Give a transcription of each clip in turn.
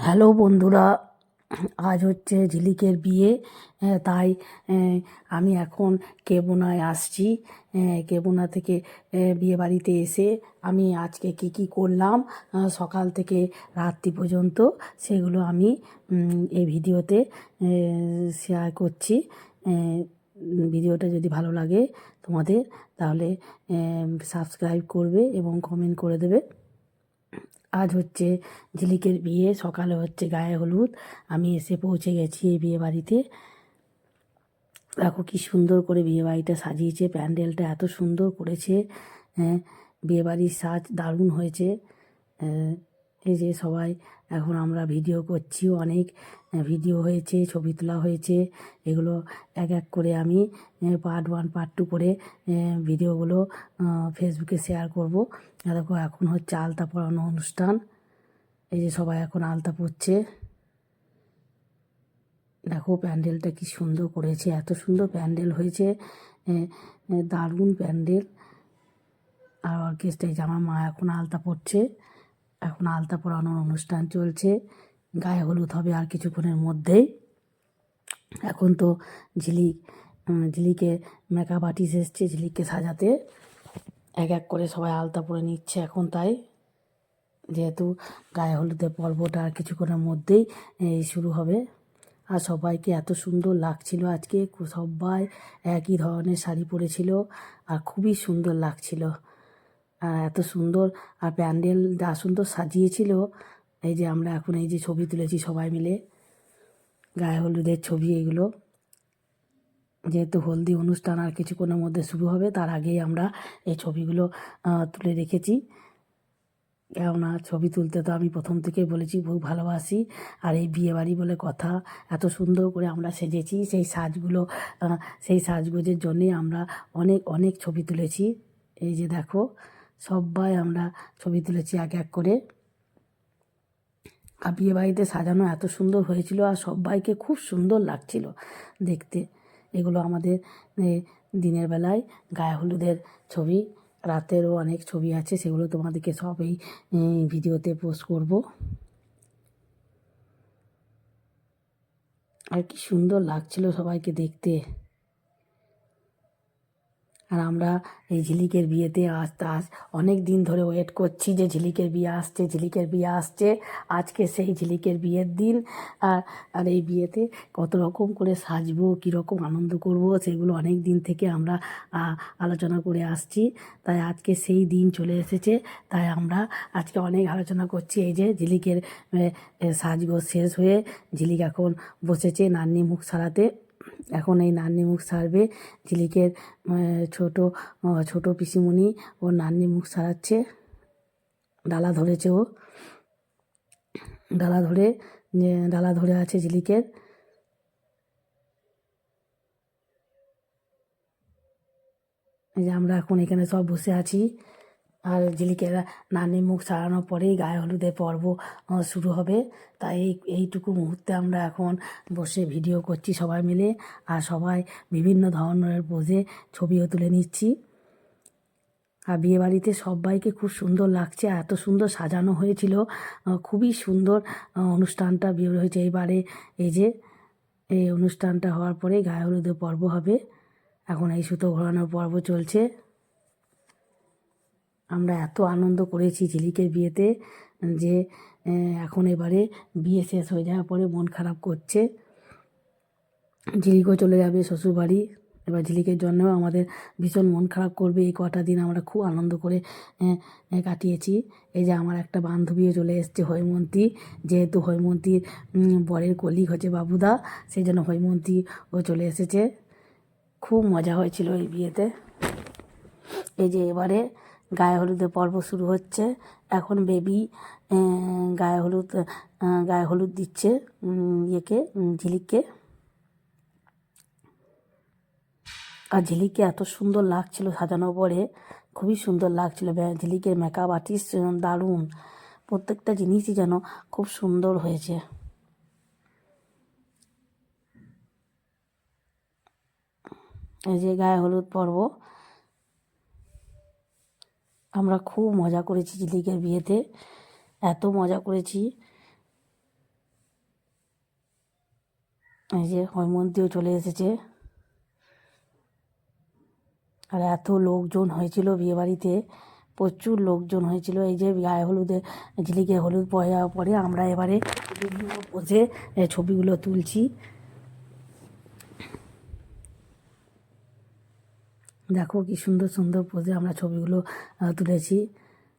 Hello বন্ধুরা, আজ হচ্ছে ঝিলিকের বিয়ে। তাই আমি এখন কেবনায় আসছি। কেবনা থেকে বিয়ে বাড়িতে এসে আমি আজকে কি করলাম সকাল থেকে রাত্রি পর্যন্ত, সেগুলো আমি এই ভিডিওতে শেয়ার করছি। ভিডিওটা যদি ভালো লাগে তোমাদের, তাহলে সাবস্ক্রাইব করবে এবং কমেন্ট করে দেবে। আজ হচ্ছে ঝিলিকের বিয়ে, সকালে হচ্ছে গায়ে হলুদ। আমি এসে পৌঁছে গেছি এই বিয়ে বাড়িতে। দেখো কি সুন্দর করে বিয়ে বাড়িটা সাজিয়েছে, প্যান্ডেলটা এত সুন্দর করেছে। হ্যাঁ, বিয়ে বাড়ির সাজ দারুণ হয়েছে। এই যে সবাই এখন আমরা ভিডিও করছি, অনেক ভিডিও হয়েছে, ছবি তোলা হয়েছে। এগুলো এক এক করে আমি পার্ট 1 পার্ট 2 করে ভিডিওগুলো ফেসবুকে শেয়ার করব। দেখো এখন হচ্ছে আলতা পরানো অনুষ্ঠান। এই যে সবাই এখন আলতা পরছে। দেখো প্যান্ডেলটা কি সুন্দর করেছে, এত সুন্দর প্যান্ডেল হয়েছে, দারুণ প্যান্ডেল। আর অর্কেস্ট্রায় আমার মা এখন আলতা পরছে। এখন আলতা পরানোর অনুষ্ঠান চলছে, গায়ে হলুদ হবে আর কিছুক্ষণের মধ্যেই। এখন তো ঝিলিকে মেকআপ আর্টিস্ট এসছে ঝিলিককে সাজাতে। এক এক করে সবাই আলতা পরে নিচ্ছে এখন, তাই যেহেতু গায়ে হলুদের পর্বটা আর কিছুক্ষণের মধ্যেই শুরু হবে। আর সবাইকে এত সুন্দর লাগছিল আজকে, সবাই একই ধরনের শাড়ি পরেছিল আর খুবই সুন্দর লাগছিল। আর এত সুন্দর, আর প্যান্ডেল যা সুন্দর সাজিয়েছিল। এই যে আমরা এখন এই যে ছবি তুলেছি সবাই মিলে, গায়ে হলুদের ছবি এগুলো। যেহেতু হলদি অনুষ্ঠান আর কিছুক্ষণের মধ্যে শুরু হবে, তার আগেই আমরা এই ছবিগুলো তুলে রেখেছি। কেননা ছবি তুলতে তো আমি প্রথম থেকেই বলেছি খুব ভালোবাসি। আর এই বিয়েবাড়ি বলে কথা, এত সুন্দর করে আমরা সেজেছি, সেই সাজগোজের জন্যেই আমরা অনেক অনেক ছবি তুলেছি। এই যে দেখো সবাই আমরা ছবি তুলেছি এক এক করে। আর বিয়েবাড়িতে সাজানো এত সুন্দর হয়েছিল আর সবাইকে খুব সুন্দর লাগছিল দেখতে। এগুলো আমাদের দিনের বেলায় গায়ে হলুদের ছবি, রাতেরও অনেক ছবি আছে, সেগুলো তোমাদেরকে সব এই ভিডিওতে পোস্ট করব। আর কি সুন্দর লাগছিল সবাইকে দেখতে। আর আমরা এই ঝিলিকের বিয়েতে আজ অনেক দিন ধরে ওয়েট করছি যে ঝিলিকের বিয়ে আসছে, ঝিলিকের বিয়ে আসছে। আজকে সেই ঝিলিকের বিয়ের দিন। আর আর এই বিয়েতে কত রকম করে সাজবো, কীরকম আনন্দ করব, সেগুলো অনেক দিন থেকে আমরা আলোচনা করে আসছি। তাই আজকে সেই দিন চলে এসেছে, তাই আমরা আজকে অনেক আলোচনা করছি। এই যে ঝিলিকের সাজগোজ শেষ হয়ে ঝিলিক এখন বসেছে নান্নি মুখ সারাতে। এখন এই নান্নি মুখ সারবে ঝিলিকের ছোট ছোট পিসিমণি। ও নান্নি মুখ সারাচ্ছে, ডালা ধরেছে, ও ডালা ধরে ডালা ধরে আছে ঝিলিকের। এই যে আমরা এখন এখানে সব বসে আছি। আর ঝিলিকের নানির মুখ সারানোর পরেই গায়ে হলুদের পর্ব শুরু হবে। তাই এইটুকু মুহূর্তে আমরা এখন বসে ভিডিও করছি সবাই মিলে। আর সবাই বিভিন্ন ধরনের পোজে ছবিও তুলে নিচ্ছি। আর বিয়েবাড়িতে সবাইকে খুব সুন্দর লাগছে, এত সুন্দর সাজানো হয়েছিল, খুবই সুন্দর অনুষ্ঠানটা বিয়ে হয়েছে এবারে। এই যে এই অনুষ্ঠানটা হওয়ার পরে গায়ে হলুদের পর্ব হবে। এখন এই সুতো ঘোরানোর পর্ব চলছে। আমরা এত আনন্দ করেছি ঝিলিকের বিয়েতে যে এখন এবারে বিয়ে শেষ হয়ে যাওয়ার পরে মন খারাপ করছে। ঝিলিকও চলে যাবে শ্বশুরবাড়ি। এবার ঝিলিকের জন্যও আমাদের ভীষণ মন খারাপ করবে। এই কটা দিন আমরা খুব আনন্দ করে কাটিয়েছি। এই যে আমার একটা বান্ধবীও চলে এসছে, হৈমন্তী। যেহেতু হৈমন্তীর বরের কলিগ হচ্ছে বাবুদা, সেই জন্য হৈমন্তী ও চলে এসেছে। খুব মজা হয়েছিল এই বিয়েতে। এই যে এবারে গায়ে হলুদের পর্ব শুরু হচ্ছে। এখন বেবি গায়ে হলুদ দিচ্ছে ইয়েকে, ঝিলিককে। আর ঝিলিককে এত সুন্দর লাগছিল সাজানোর পরে, খুবই সুন্দর লাগছিল। ঝিলিকের মেকআপ আর্টিস্ট দারুণ, প্রত্যেকটা জিনিসই যেন খুব সুন্দর হয়েছে। এই যে গায়ে হলুদ পর্ব, আমরা খুব মজা করেছি ঝিলিকের বিয়েতে, এত মজা করেছি। এই যে হৈমন্তীও চলে এসেছে। আর এত লোকজন হয়েছিল বিয়েবাড়িতে, প্রচুর লোকজন হয়েছিল। এই যে গায়ে হলুদে ঝিলিকে হলুদ পরে পরে আমরা এবারে বিভিন্ন পোজে ছবিগুলো তুলছি। দেখো কি সুন্দর সুন্দর পোজে আমরা ছবিগুলো তুলেছি।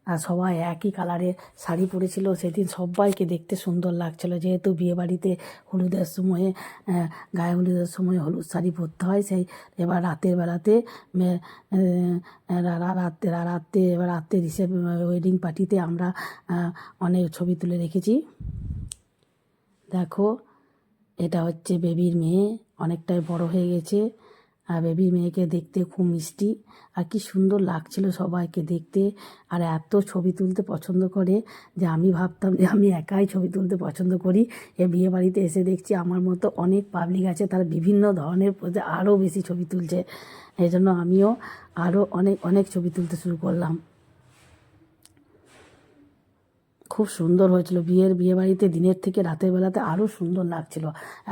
আর সবাই একই কালারের শাড়ি পরেছিল সেদিন, সবাইকে দেখতে সুন্দর লাগছিল। যেহেতু বিয়েবাড়িতে হলুদের সময়ে গায়ে হলুদের সময় হলুদ শাড়ি পরতে হয়, সেই এবার রাতের বেলাতে রাতে এবার রাতে ওয়েডিং পার্টিতে আমরা অনেক ছবি তুলে রেখেছি। দেখো এটা হচ্ছে বেবির মেয়ে, অনেকটাই বড় হয়ে গেছে। আর বেবির মেয়েকে দেখতে খুব মিষ্টি, আর কি সুন্দর লাগছিল সবাইকে দেখতে। আর এত ছবি তুলতে পছন্দ করে যে আমি ভাবতাম যে আমি একাই ছবি তুলতে পছন্দ করি। এ বিয়ে বাড়িতে এসে দেখছি আমার মতো অনেক পাবলিক আছে, তারা বিভিন্ন ধরনের পোজে আরও বেশি ছবি তুলছে। এই জন্য আমিও আরও অনেক অনেক ছবি তুলতে শুরু করলাম। খুব সুন্দর হয়েছিল বিয়ে বাড়িতে, দিনের থেকে রাতের বেলাতে আরও সুন্দর লাগছিল।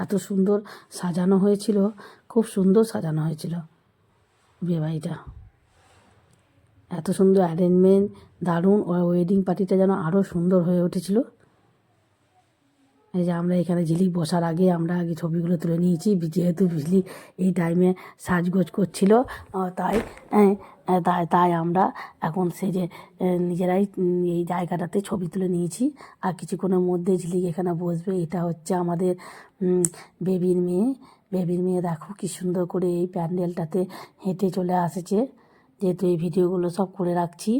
এত সুন্দর সাজানো হয়েছিল, খুব সুন্দর সাজানো হয়েছিল বিয়েবাড়িটা। এত সুন্দর অ্যারেঞ্জমেন্ট, দারুণ। ওয়েডিং পার্টিটা যেন আরও সুন্দর হয়ে উঠেছিল। এই যে আমরা এখানে ঝিলিক বসার আগে আমরা আগে ছবিগুলো তুলে নিয়েছি, যেহেতু ঝিলিক এই টাইমে সাজগোজ করছিল, তাই তাই তাই আমরা এখন সেই যে নিজেরাই এই জায়গাটাতে ছবি তুলে নিয়েছি। আর কিছুক্ষণের মধ্যে ঝিলিক এখানে বসবে। এটা হচ্ছে আমাদের বেবির মেয়ে। বেবির মেয়ে দেখো কি সুন্দর করে এই প্যান্ডেলটাতে হেঁটে চলে আসেছে। যেহেতু এই ভিডিওগুলো সব করে রাখছি,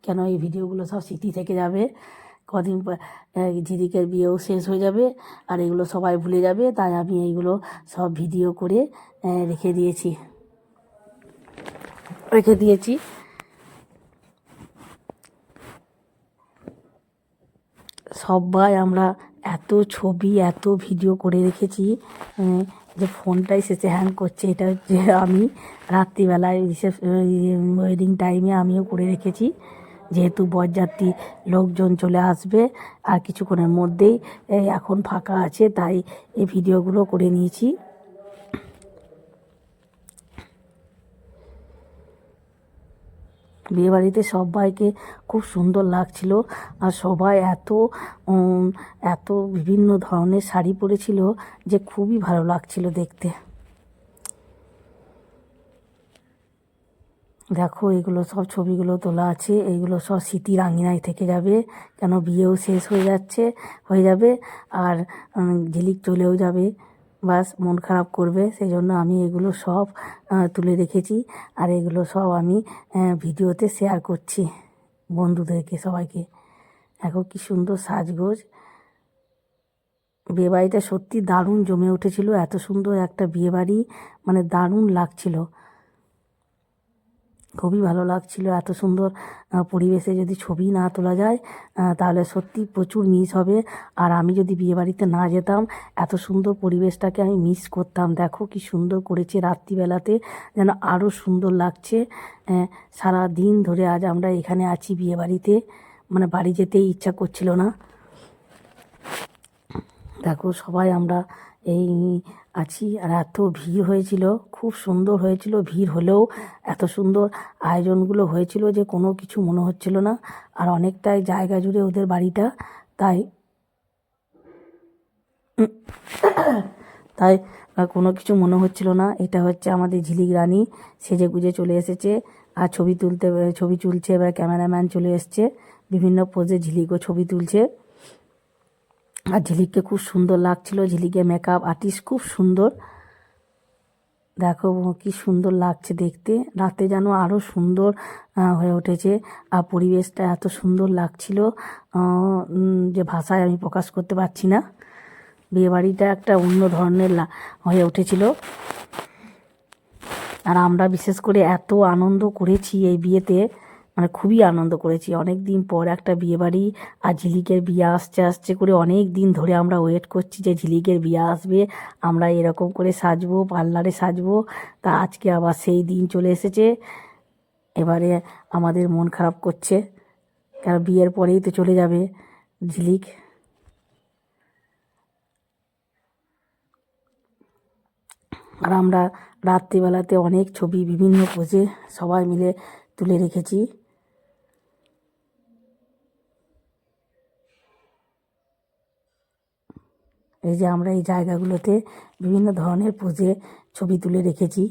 কেন এই ভিডিওগুলো সব স্মৃতি থেকে যাবে। কদিন ঝিলিকের বিয়েও শেষ হয়ে যাবে আর এগুলো সবাই ভুলে যাবে, তাই আমি এইগুলো সব ভিডিও করে রেখে দিয়েছি। সবাই আমরা এত ছবি এত ভিডিও করে রেখেছি যে ফোনটাই শেষে হ্যাং করছে। এটা হচ্ছে আমি রাত্রিবেলায় ওয়েডিং টাইমে আমিও করে রেখেছি, যেহেতু বরযাত্রী লোকজন চলে আসবে আর কিছুক্ষণের মধ্যেই এখন ফাঁকা আছে, তাই এই ভিডিওগুলো করে নিয়েছি। বিয়েবাড়িতে সবাইকে খুব সুন্দর লাগছিল। আর সবাই এত বিভিন্ন ধরনের শাড়ি পরেছিল যে খুবই ভালো লাগছিল দেখতে। দেখো এগুলো সব ছবিগুলো তোলা আছে, এইগুলো সব স্মৃতির আঙিনায় থেকে যাবে। কেন বিয়েও শেষ হয়ে যাবে আর ঝিলিক চলেও যাবে, বাস মন খারাপ করবে। সেই জন্য আমি এগুলো সব তুলে রেখেছি। আর এগুলো সব আমি ভিডিওতে শেয়ার করছি বন্ধুদেরকে, সবাইকে। দেখো কি সুন্দর সাজগোজ। বিয়েবাড়িটা সত্যি দারুণ জমে উঠেছিল। এত সুন্দর একটা বিয়েবাড়ি, মানে দারুণ লাগছিল, খুবই ভালো লাগছিল। এত সুন্দর পরিবেশে যদি ছবি না তোলা যায় তাহলে সত্যি প্রচুর মিস হবে। আর আমি যদি বিয়েবাড়িতে না যেতাম, এত সুন্দর পরিবেশটাকে আমি মিস করতাম। দেখো কি সুন্দর করেছে রাত্রিবেলাতে, যেন আরও সুন্দর লাগছে। সারা দিন ধরে আজ আমরা এখানে আছি বিয়েবাড়িতে, মানে বাড়ি যেতেই ইচ্ছা করছিল না। দেখো সবাই আমরা এই আছি। আর এত ভিড় হয়েছিল, খুব সুন্দর হয়েছিল। ভিড় হলেও এত সুন্দর আয়োজনগুলো হয়েছিল যে কোনো কিছু মনে হচ্ছিল না। আর অনেকটাই জায়গা জুড়ে ওদের বাড়িটা, তাই তাই কোনো কিছু মনে হচ্ছিল না। এটা হচ্ছে আমাদের ঝিলিক রানী, সেজে গুজে চলে এসেছে আর ছবি তুলছে। এবার ক্যামেরাম্যান চলে এসছে, বিভিন্ন পোজে ঝিলিকও ছবি তুলছে। আর ঝিলিককে খুব সুন্দর লাগছিল, ঝিলিকের মেকআপ আর্টিস্ট খুব সুন্দর। দেখো কি সুন্দর লাগছে দেখতে, রাতে যেন আরও সুন্দর হয়ে উঠেছে। আর পরিবেশটা এত সুন্দর লাগছিল যে ভাষায় আমি প্রকাশ করতে পারছি না। বিয়েবাড়িটা একটা অন্য ধরনের হয়ে উঠেছিল। আর আমরা বিশেষ করে এত আনন্দ করেছি এই বিয়েতে, মানে খুবই আনন্দ করেছি। অনেক দিন পর একটা বিয়েবাড়ি, আর ঝিলিকের বিয়ে আসছে করে অনেক দিন ধরে আমরা ওয়েট করছি যে ঝিলিকের বিয়ে আসবে, আমরা এরকম করে সাজবো, পার্লারে সাজবো। তা আজকে আবার সেই দিন চলে এসেছে। এবারে আমাদের মন খারাপ করছে, কারণ বিয়ের পরেই তো চলে যাবে ঝিলিক। আর আমরা রাত্রিবেলাতে অনেক ছবি বিভিন্ন পোজে সবাই মিলে তুলে রেখেছি। এই যে আমরা এই জায়গাগুলোতে বিভিন্ন ধরনের পোজে ছবি তুলে রেখেছি।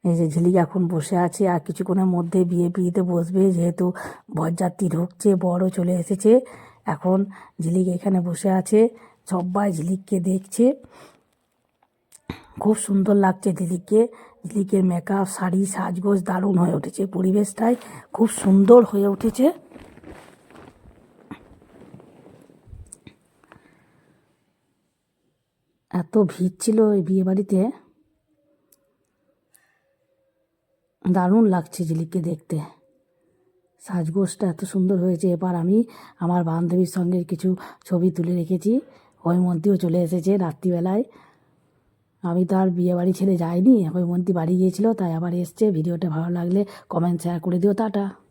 এই যে ঝিলিক এখন বসে আছে, আর কিছুক্ষণের মধ্যে বিয়েতে বসবে, যেহেতু বরযাত্রী ঢুকছে, বরও চলে এসেছে। এখন ঝিলিক এখানে বসে আছে, সবাই ঝিলিককে দেখছে। খুব সুন্দর লাগছে ঝিলিককে। ঝিলিকের মেকআপ, শাড়ি, সাজগোজ দারুণ হয়ে উঠেছে, পরিবেশটাই খুব সুন্দর হয়ে উঠেছে। এত ভিড় ছিল এই বিয়েবাড়িতে, দারুণ লাগছে ঝিলিককে দেখতে। সাজগোজটা এত সুন্দর হয়েছে। এবার আমি আমার বান্ধবীর সঙ্গে কিছু ছবি তুলে রেখেছি। হৈমন্তীও চলে এসেছে রাত্রিবেলায়। আমি তো আর বিয়েবাড়ি ছেড়ে যাইনি, হৈমন্তী বাড়ি গিয়েছিল, তাই আবার এসছে। ভিডিওটা ভালো লাগলে কমেন্ট শেয়ার করে দিও। টাটা।